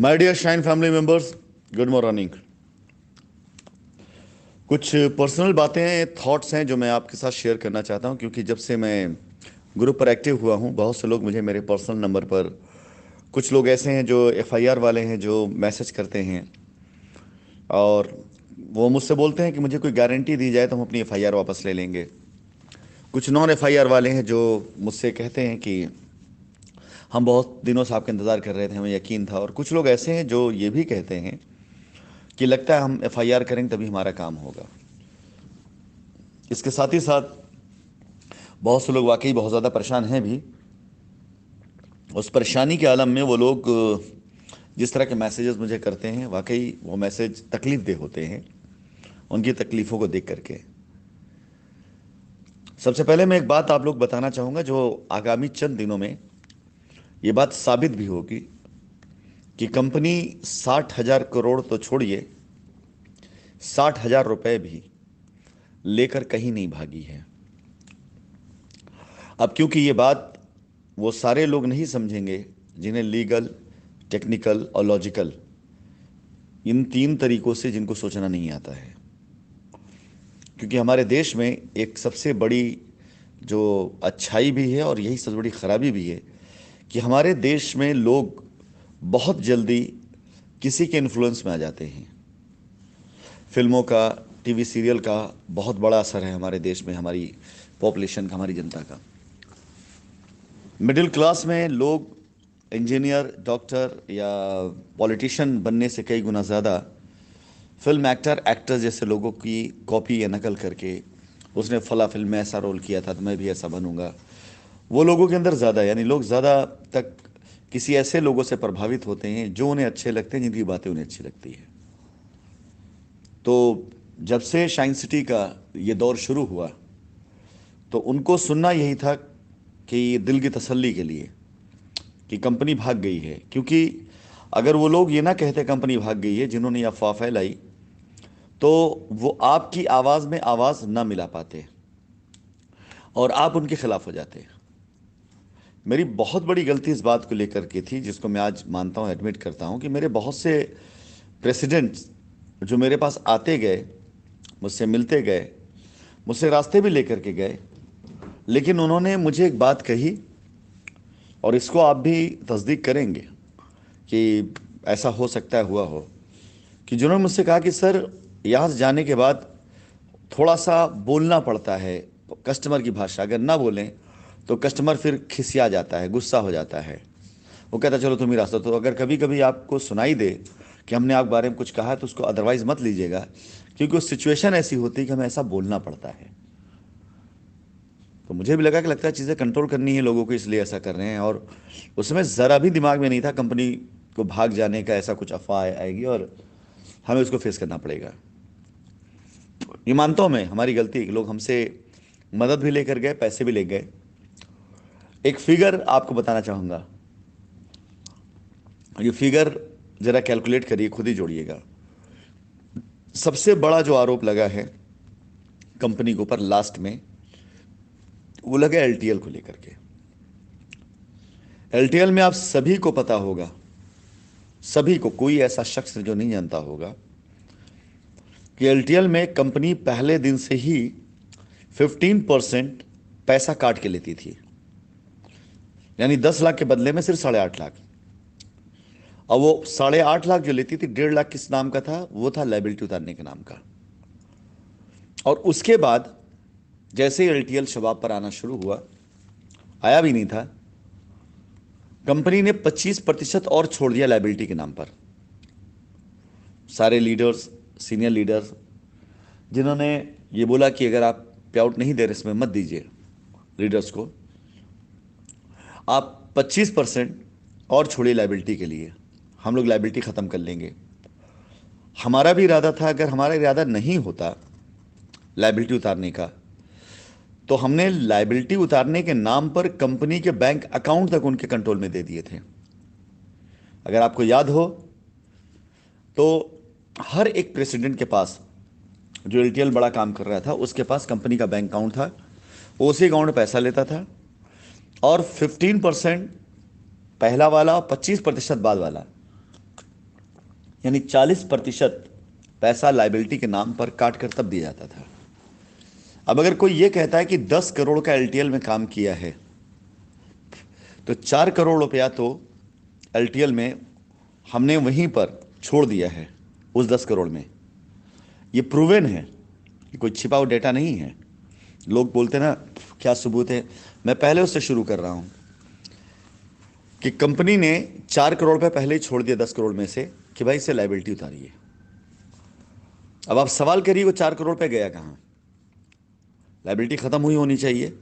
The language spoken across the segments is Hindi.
My dear Shine family members, good morning. कुछ पर्सनल बातें, थॉट्स हैं जो मैं आपके साथ शेयर करना चाहता हूं, क्योंकि जब से मैं ग्रुप पर एक्टिव हुआ हूं, बहुत से लोग मुझे मेरे पर्सनल नंबर पर, कुछ लोग ऐसे हैं जो एफआईआर वाले हैं, जो मैसेज करते हैं और वो मुझसे बोलते हैं कि मुझे कोई गारंटी दी जाए तो हम अपनी एफआईआर वापस ले लेंगे। कुछ नॉन एफआईआर वाले हैं जो मुझसे कहते हैं कि हम बहुत दिनों से आपका इंतज़ार कर रहे थे, हमें यकीन था। और कुछ लोग ऐसे हैं जो ये भी कहते हैं कि लगता है हम एफआईआर करेंगे तभी हमारा काम होगा। इसके साथ ही साथ बहुत से लोग वाकई बहुत ज़्यादा परेशान हैं भी। उस परेशानी के आलम में वो लोग जिस तरह के मैसेजेस मुझे करते हैं, वाकई वो मैसेज तकलीफ दे होते हैं उनकी तकलीफ़ों को देख करके। सबसे पहले मैं एक बात आप लोग बताना चाहूँगा, जो आगामी चंद दिनों में ये बात साबित भी होगी कि कंपनी 60,000 करोड़ तो छोड़िए, 60,000 रुपए भी लेकर कहीं नहीं भागी है। अब क्योंकि ये बात वो सारे लोग नहीं समझेंगे जिन्हें लीगल, टेक्निकल और लॉजिकल, इन तीन तरीकों से जिनको सोचना नहीं आता है। क्योंकि हमारे देश में एक सबसे बड़ी जो अच्छाई भी है और यही सबसे बड़ी खराबी भी है कि हमारे देश में लोग बहुत जल्दी किसी के इन्फ्लुएंस में आ जाते हैं। फिल्मों का, टीवी सीरियल का बहुत बड़ा असर है हमारे देश में, हमारी पॉपुलेशन का, हमारी जनता का। मिडिल क्लास में लोग इंजीनियर, डॉक्टर या पॉलिटिशियन बनने से कई गुना ज़्यादा फिल्म एक्टर, एक्टर जैसे लोगों की कॉपी या नकल करके, उसने फला फिल्म में ऐसा रोल किया था तो मैं भी ऐसा बनूंगा, वो लोगों के अंदर ज़्यादा, यानी लोग ज़्यादा तक किसी ऐसे लोगों से प्रभावित होते हैं जो उन्हें अच्छे लगते हैं, जिनकी बातें उन्हें अच्छी लगती है। तो जब से शाइन सिटी का ये दौर शुरू हुआ तो उनको सुनना यही था कि दिल की तसल्ली के लिए कि कंपनी भाग गई है। क्योंकि अगर वो लोग ये ना कहते कंपनी भाग गई है, जिन्होंने ये अफवाह फैलाई, तो वो आपकी आवाज़ में आवाज़ ना मिला पाते और आप उनके खिलाफ हो जाते। मेरी बहुत बड़ी गलती इस बात को लेकर के थी, जिसको मैं आज मानता हूँ, एडमिट करता हूँ, कि मेरे बहुत से प्रेसिडेंट्स जो मेरे पास आते गए, मुझसे मिलते गए, मुझसे रास्ते भी लेकर के गए, लेकिन उन्होंने मुझे एक बात कही, और इसको आप भी तस्दीक करेंगे कि ऐसा हो सकता है हुआ हो, कि जिन्होंने मुझसे कहा कि सर, यहाँ से जाने के बाद थोड़ा सा बोलना पड़ता है कस्टमर की भाषा, अगर ना बोलें तो कस्टमर फिर खिसिया जाता है, गुस्सा हो जाता है। वो कहता है चलो तुम ही रास्ता। तो अगर कभी कभी आपको सुनाई दे कि हमने आपके बारे में कुछ कहा है तो उसको अदरवाइज मत लीजिएगा, क्योंकि उस सिचुएशन ऐसी होती है कि हमें ऐसा बोलना पड़ता है। तो मुझे भी लगा कि लगता है चीज़ें कंट्रोल करनी है लोगों को, इसलिए ऐसा कर रहे हैं। और उसमें ज़रा भी दिमाग में नहीं था कंपनी को भाग जाने का, ऐसा कुछ अफवाह आएगी और हमें उसको फेस करना पड़ेगा। ये मानता हूँ मैं, हमारी गलती है कि लोग हमसे मदद भी लेकर गए, पैसे भी ले गए। एक फिगर आपको बताना चाहूँगा, ये फिगर ज़रा कैलकुलेट करिए, खुद ही जोड़िएगा। सबसे बड़ा जो आरोप लगा है कंपनी के ऊपर लास्ट में, वो लगा एलटीएल को लेकर के। एलटीएल में आप सभी को पता होगा, सभी को, कोई ऐसा शख्स जो नहीं जानता होगा कि एलटीएल में कंपनी पहले दिन से ही 15% पैसा काट के लेती थी। यानी 10 लाख के बदले में सिर्फ 8.5 लाख। और वो 8.5 लाख जो लेती थी, 1.5 लाख किस नाम का था? वो था लाइबिलिटी उतारने के नाम का। और उसके बाद जैसे ही एलटीएल शबाब पर आना शुरू हुआ, आया भी नहीं था, कंपनी ने 25% और छोड़ दिया लाइबिलिटी के नाम पर। सारे लीडर्स, सीनियर लीडर्स, जिन्होंने ये बोला कि अगर आप पे आउट नहीं दे रहे इसमें मत दीजिए लीडर्स को, आप 25% और छोड़िए लाइबिलिटी के लिए, हम लोग लाइबिलिटी ख़त्म कर लेंगे। हमारा भी इरादा था, अगर हमारा इरादा नहीं होता लाइबिलिटी उतारने का, तो हमने लाइबिलिटी उतारने के नाम पर कंपनी के बैंक अकाउंट तक उनके कंट्रोल में दे दिए थे। अगर आपको याद हो तो हर एक प्रेसिडेंट के पास, जो एलटीएल बड़ा काम कर रहा था, उसके पास कंपनी का बैंक अकाउंट था, वो उसी अकाउंट में पैसा लेता था और 15% पहला वाला, 25% बाद वाला, यानी 40% पैसा लाइबिलिटी के नाम पर काट कर तब दिया जाता था। अब अगर कोई ये कहता है कि 10 करोड़ का एलटीएल में काम किया है, तो 4 करोड़ रुपया तो एलटीएल में हमने वहीं पर छोड़ दिया है उस 10 करोड़ में। ये प्रूवन है, ये कोई छिपा हुआ डेटा नहीं है। लोग बोलते ना क्या सबूत है, मैं पहले उससे शुरू कर रहा हूं कि कंपनी ने 4 करोड़ रुपए पहले ही छोड़ दिया 10 करोड़ में से कि भाई इससे लाइबिलिटी उतारिए। अब आप सवाल करिए वो 4 करोड़ रुपए गया कहां? लाइबिलिटी खत्म हुई होनी चाहिए।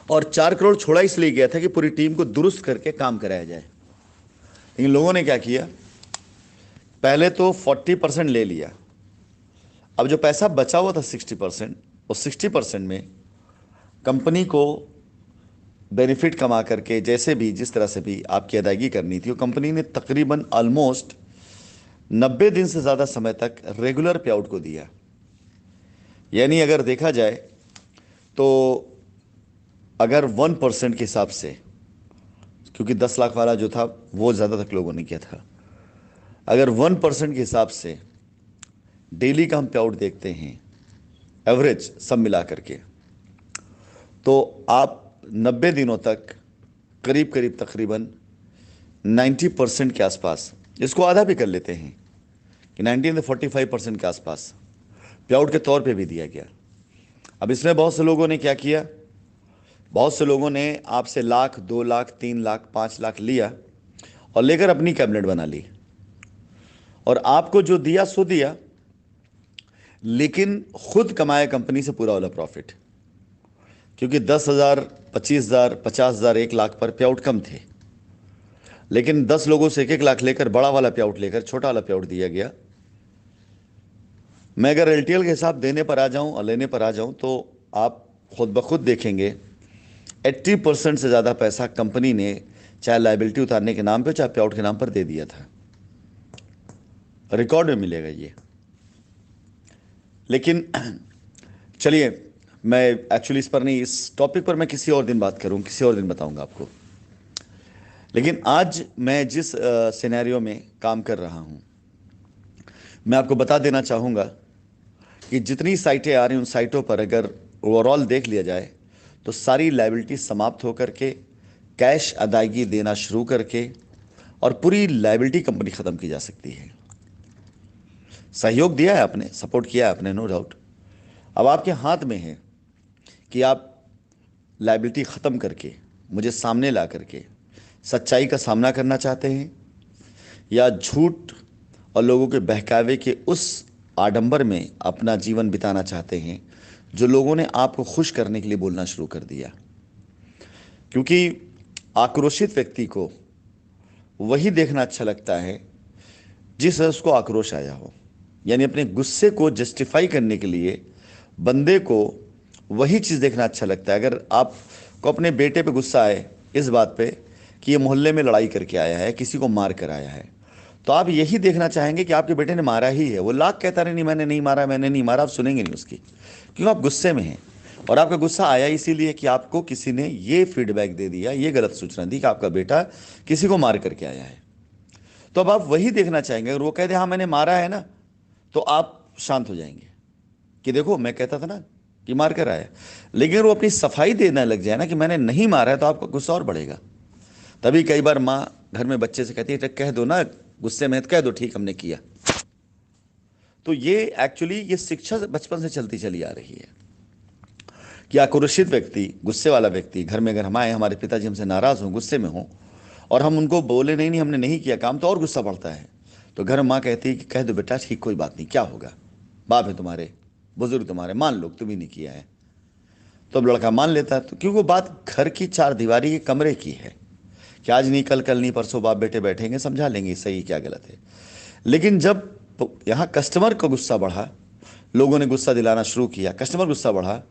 और 4 करोड़ छोड़ा इसलिए गया था कि पूरी टीम को दुरुस्त करके काम कराया जाए। लेकिन लोगों ने क्या किया, पहले तो 40% ले लिया। अब जो पैसा बचा हुआ था 60%, उस 60% में कंपनी को बेनिफिट कमा करके जैसे भी जिस तरह से भी आपकी अदायगी करनी थी, वो कंपनी ने तकरीबन ऑलमोस्ट 90 दिन से ज़्यादा समय तक रेगुलर पे आउट को दिया। यानी अगर देखा जाए तो अगर 1% के हिसाब से, क्योंकि 10 लाख वाला जो था वो ज़्यादा तक लोगों ने किया था, अगर 1% के हिसाब से डेली का हम पे आउट देखते हैं एवरेज सब मिला करके, तो आप 90 दिनों तक करीब करीब तकरीबन 90% के आसपास, इसको आधा भी कर लेते हैं कि 90 से 45% के आसपास पे आउट के तौर पे भी दिया गया। अब इसमें बहुत से लोगों ने क्या किया, बहुत से लोगों ने आपसे लाख, 2 लाख, 3 लाख, 5 लाख लिया और लेकर अपनी कैबिनेट बना ली, और आपको जो दिया सो दिया, लेकिन खुद कमाया कंपनी से पूरा वाला प्रॉफिट। क्योंकि 10,000, 25,000, 50,000, 1 लाख पर पे आउट कम थे, लेकिन 10 लोगों से 1-1 लाख लेकर बड़ा वाला पे आउट लेकर छोटा वाला पे आउट दिया गया। मैं अगर एलटीएल के हिसाब देने पर आ जाऊं और लेने पर आ जाऊं तो आप खुद ब खुद देखेंगे 80% से ज़्यादा पैसा कंपनी ने चाहे लाइबिलिटी उतारने के नाम पे चाहे पे आउट के नाम पर दे दिया था। रिकॉर्ड में मिलेगा ये। लेकिन चलिए, मैं एक्चुअली इस पर नहीं, इस टॉपिक पर मैं किसी और दिन बात करूं, किसी और दिन बताऊंगा आपको। लेकिन आज मैं जिस सिनेरियो में काम कर रहा हूं, मैं आपको बता देना चाहूँगा कि जितनी साइटें आ रही हैं उन साइटों पर अगर ओवरऑल देख लिया जाए तो सारी लाइबिलिटी समाप्त होकर के कैश अदायगी देना शुरू करके और पूरी लाइबिलिटी कंपनी ख़त्म की जा सकती है। सहयोग दिया है आपने, सपोर्ट किया है आपने, नो डाउट। अब आपके हाथ में है कि आप लाइबिलिटी ख़त्म करके मुझे सामने ला करके सच्चाई का सामना करना चाहते हैं, या झूठ और लोगों के बहकावे के उस आडंबर में अपना जीवन बिताना चाहते हैं जो लोगों ने आपको खुश करने के लिए बोलना शुरू कर दिया। क्योंकि आक्रोशित व्यक्ति को वही देखना अच्छा लगता है जिस उसको आक्रोश आया हो। यानी अपने गुस्से को जस्टिफाई करने के लिए बंदे को वही चीज़ देखना अच्छा लगता है। अगर आपको अपने बेटे पे गुस्सा आए इस बात पे कि ये मोहल्ले में लड़ाई करके आया है, किसी को मार कर आया है, तो आप यही देखना चाहेंगे कि आपके बेटे ने मारा ही है। वो लाख कहता रहे नहीं मैंने नहीं मारा, मैंने नहीं मारा, आप सुनेंगे नहीं उसकी, क्यों? आप गुस्से में हैं। और आपका गुस्सा आया इसीलिए कि आपको किसी ने ये फीडबैक दे दिया, ये गलत सूचना दी कि आपका बेटा किसी को मार करके आया है। तो अब आप वही देखना चाहेंगे। अगर वो कह दे हाँ मैंने मारा है ना, तो आप शांत हो जाएंगे कि देखो मैं कहता था ना कि मार कर आया। लेकिन वो अपनी सफाई देने लग जाए ना कि मैंने नहीं मारा है, तो आपका गुस्सा और बढ़ेगा। तभी कई बार माँ घर में बच्चे से कहती है कह दो ना, गुस्से में कह दो ठीक हमने किया। तो ये एक्चुअली ये शिक्षा बचपन से चलती चली आ रही है कि आक्रोशित व्यक्ति, गुस्से वाला व्यक्ति घर में अगर हम आए, हमारे पिताजी हमसे नाराज हों, गुस्से में हों, और हम उनको बोले नहीं नहीं हमने नहीं किया काम, तो और गुस्सा बढ़ता है। तो घर में माँ कहती है कि कह दो बेटा ठीक, कोई बात नहीं, क्या होगा, बाप है तुम्हारे, बुजुर्ग तुम्हारे, मान लो तुम ही नहीं किया है। तो अब लड़का मान लेता है, तो क्योंकि वो बात घर की चार दीवारी के कमरे की है कि आज नहीं कल, कल नहीं परसों बाप बेटे बैठेंगे समझा लेंगे सही क्या गलत है। लेकिन जब यहाँ कस्टमर का गुस्सा बढ़ा, लोगों ने गुस्सा दिलाना शुरू किया, कस्टमर गुस्सा बढ़ा,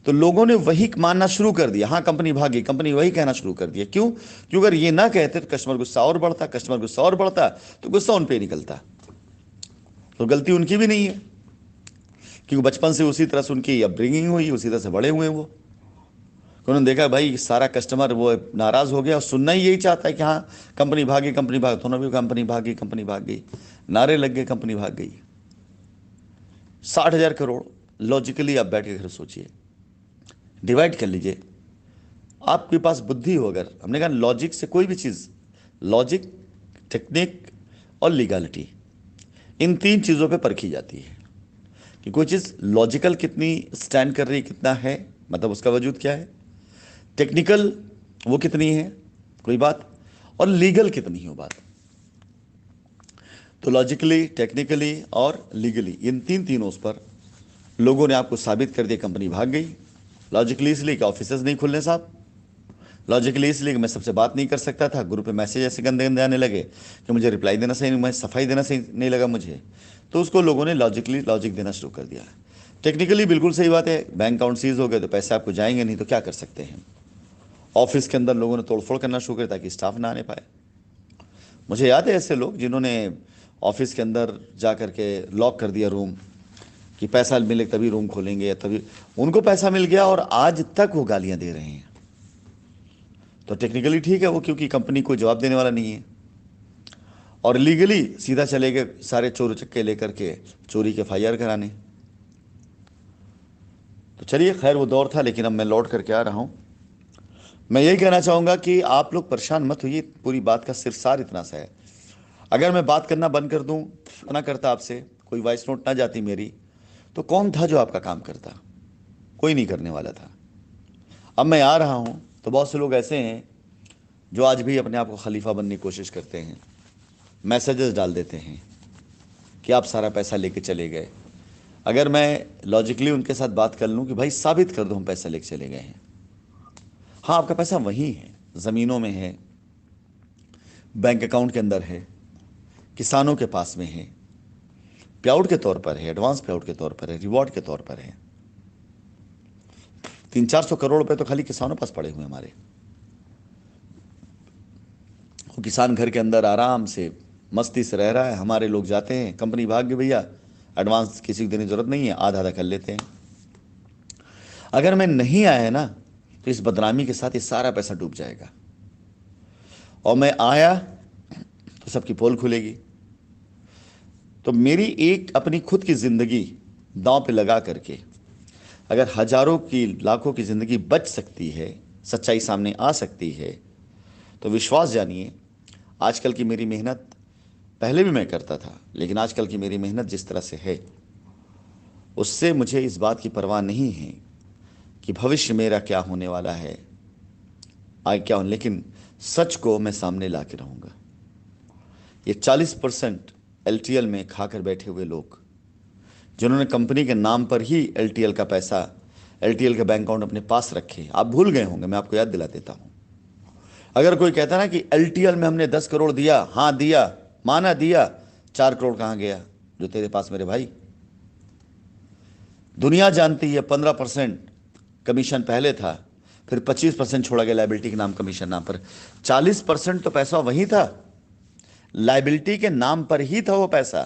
तो लोगों ने वही मानना शुरू कर दिया, हाँ कंपनी भागी, कंपनी वही कहना शुरू कर दिया। क्यों? क्योंकि अगर ये ना कहते तो कस्टमर गुस्सा और बढ़ता, कस्टमर गुस्सा और बढ़ता, तो गुस्सा उन पे निकलता। तो गलती उनकी भी नहीं है, क्योंकि बचपन से उसी तरह से उनकी अपब्रिंगिंग हुई, उसी तरह से बड़े हुए वो। उन्होंने देखा भाई सारा कस्टमर वो नाराज हो गया और सुनना ही यही चाहता है कि हाँ कंपनी भागी, कंपनी भाग, तो भी कंपनी भागी, कंपनी भाग गई, नारे लग गए, कंपनी भाग गई। 60,000 करोड़। लॉजिकली आप बैठ के घर सोचिए, डिवाइड कर लीजिए। आपके पास बुद्धि हो, अगर हमने कहा लॉजिक से कोई भी चीज, लॉजिक, टेक्निक और लीगलिटी, इन तीन चीजों पे परखी जाती है कि कोई चीज लॉजिकल कितनी स्टैंड कर रही, कितना है, मतलब उसका वजूद क्या है, टेक्निकल वो कितनी है कोई बात, और लीगल कितनी है वो बात। तो लॉजिकली, टेक्निकली और लीगली, इन तीनों पर लोगों ने आपको साबित कर दिया, कंपनी भाग गई। लॉजिकली इसलिए कि ऑफिसेज नहीं खुलने साहब, लॉजिकली इसलिए कि मैं सबसे बात नहीं कर सकता था, ग्रुप पे मैसेज ऐसे गंदे गंदे आने लगे कि मुझे रिप्लाई देना सही नहीं, मैं सफाई देना सही नहीं लगा मुझे, तो उसको लोगों ने लॉजिकली लॉजिक देना शुरू कर दिया। टेक्निकली बिल्कुल सही बात है, बैंक अकाउंट सीज हो गए तो पैसे आपको जाएंगे नहीं, तो क्या कर सकते हैं। ऑफिस के अंदर लोगों ने तोड़फोड़ करना शुरू किया ताकि स्टाफ ना आने पाए। मुझे याद है ऐसे लोग जिन्होंने ऑफिस के अंदर जा करके लॉक कर दिया रूम कि पैसा मिले तभी रूम खोलेंगे, तभी उनको पैसा मिल गया और आज तक वो गालियां दे रहे हैं। तो टेक्निकली ठीक है वो, क्योंकि कंपनी को जवाब देने वाला नहीं है। और लीगली सीधा चले गए सारे चोर चक्के लेकर के चोरी के FIR कराने। तो चलिए खैर वो दौर था, लेकिन अब मैं लौट करके आ रहा हूं। मैं यही कहना चाहूंगा कि आप लोग परेशान मत होइए, पूरी बात का सिरसार इतना सा है। अगर मैं बात करना बंद कर दूं, ना करता आपसे, कोई वॉइस नोट ना जाती मेरी, तो कौन था जो आपका काम करता? कोई नहीं करने वाला था। अब मैं आ रहा हूं तो बहुत से लोग ऐसे हैं जो आज भी अपने आप को खलीफा बनने की कोशिश करते हैं, मैसेजेस डाल देते हैं कि आप सारा पैसा लेके चले गए। अगर मैं लॉजिकली उनके साथ बात कर लूं कि भाई साबित कर दो हम पैसा लेके चले गए हैं, हाँ आपका पैसा वहीं है, ज़मीनों में है, बैंक अकाउंट के अंदर है, किसानों के पास में है, पेआउट के तौर पर है, एडवांस पेआउट के तौर पर है, रिवॉर्ड के तौर पर है। 300-400 करोड़ रुपए तो खाली किसानों के पास पड़े हुए हमारे। वो किसान घर के अंदर आराम से मस्ती से रह रहा है, हमारे लोग जाते हैं, कंपनी भाग गई भैया, एडवांस किसी को देने की जरूरत नहीं है, आधा आधा कर लेते हैं। अगर मैं नहीं आया ना तो इस बदनामी के साथ ये सारा पैसा डूब जाएगा, और मैं आया तो सबकी पोल खुलेगी। तो मेरी एक अपनी खुद की जिंदगी दांव पे लगा करके अगर हजारों की, लाखों की जिंदगी बच सकती है, सच्चाई सामने आ सकती है, तो विश्वास जानिए आजकल की मेरी मेहनत, पहले भी मैं करता था, लेकिन आजकल की मेरी मेहनत जिस तरह से है, उससे मुझे इस बात की परवाह नहीं है कि भविष्य मेरा क्या होने वाला है, आगे क्या हो, लेकिन सच को मैं सामने ला के रहूंगा। ये 40% LTL में खाकर बैठे हुए लोग, जिन्होंने कंपनी के नाम पर ही LTL का पैसा, LTL के बैंक अकाउंट अपने पास रखे, आप भूल गए होंगे, मैं आपको याद दिला देता हूं। अगर कोई कहता ना कि LTL में हमने 10 करोड़ दिया, हाँ दिया, माना दिया, 4 करोड़ कहां गया जो तेरे पास मेरे भाई? दुनिया जानती है 15% कमीशन पहले था, फिर 25% छोड़ा गया लाइबिलिटी के नाम, कमीशन नाम पर। 40% तो पैसा वही था, लाइबिलिटी के नाम पर ही था वो पैसा,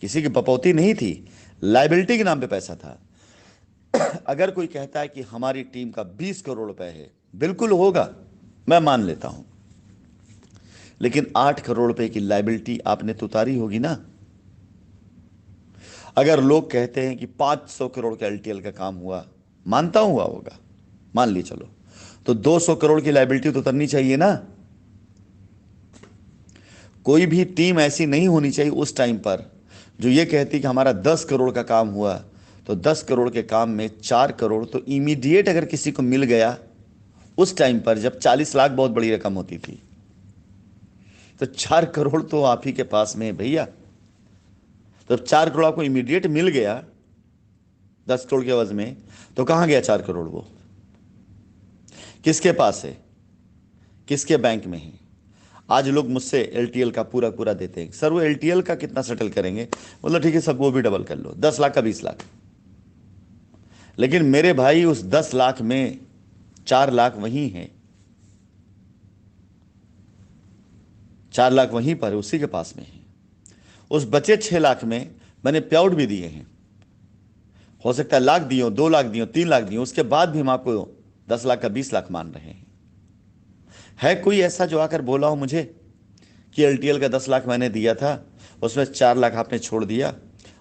किसी की बपौती नहीं थी, लाइबिलिटी के नाम पे पैसा था। अगर कोई कहता है कि हमारी टीम का 20 करोड़ रुपए है, बिल्कुल होगा, मैं मान लेता हूं, लेकिन 8 करोड़ रुपए की लाइबिलिटी आपने तो उतारी होगी ना। अगर लोग कहते हैं कि 500 करोड़ का LTL का काम हुआ, मानता हुआ होगा, मान ली चलो, तो 200 करोड़ की लाइबिलिटी तो उतरनी चाहिए ना। कोई भी टीम ऐसी नहीं होनी चाहिए उस टाइम पर जो ये कहती कि हमारा 10 करोड़ का काम हुआ, तो 10 करोड़ के काम में 4 करोड़ तो इमीडिएट अगर किसी को मिल गया उस टाइम पर, जब 40 लाख बहुत बड़ी रकम होती थी, तो 4 करोड़ तो आप ही के पास में है भैया। तो 4 करोड़ आपको इमीडिएट मिल गया 10 करोड़ के एवज में, तो कहां गया 4 करोड़? वो किसके पास है, किसके बैंक में है? आज लोग मुझसे LTL का पूरा पूरा देते हैं, सर वो LTL का कितना सेटल करेंगे? मतलब ठीक है सब वो भी डबल कर लो, 10 लाख का 20 लाख, लेकिन मेरे भाई उस 10 लाख में 4 लाख वहीं हैं, 4 लाख वहीं पर है, उसी के पास में है। उस बचे 6 लाख में मैंने पेआउट भी दिए हैं, हो सकता है लाख दिए, 2 लाख दिए, 3 लाख दिए, उसके बाद भी हम आपको 10 लाख का 20 लाख मान रहे हैं। है कोई ऐसा जो आकर बोला हो मुझे कि एलटीएल का 10 लाख मैंने दिया था, उसमें 4 लाख आपने छोड़ दिया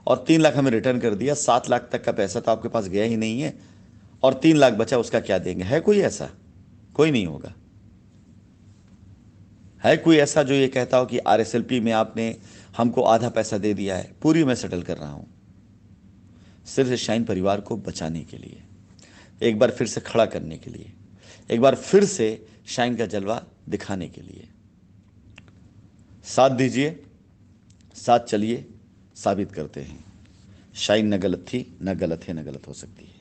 और 3 लाख हमें रिटर्न कर दिया, 7 लाख तक का पैसा तो आपके पास गया ही नहीं है, और 3 लाख बचा, उसका क्या देंगे? है कोई ऐसा? कोई नहीं होगा। है कोई ऐसा जो ये कहता हो कि आरएसएलपी में आपने हमको आधा पैसा दे दिया है? पूरी मैं सेटल कर रहा हूं, सिर्फ शाइन परिवार को बचाने के लिए, एक बार फिर से खड़ा करने के लिए, एक बार फिर से शाइन का जलवा दिखाने के लिए। साथ दीजिए, साथ चलिए, साबित करते हैं शाइन न गलत थी, न गलत है, न गलत हो सकती है।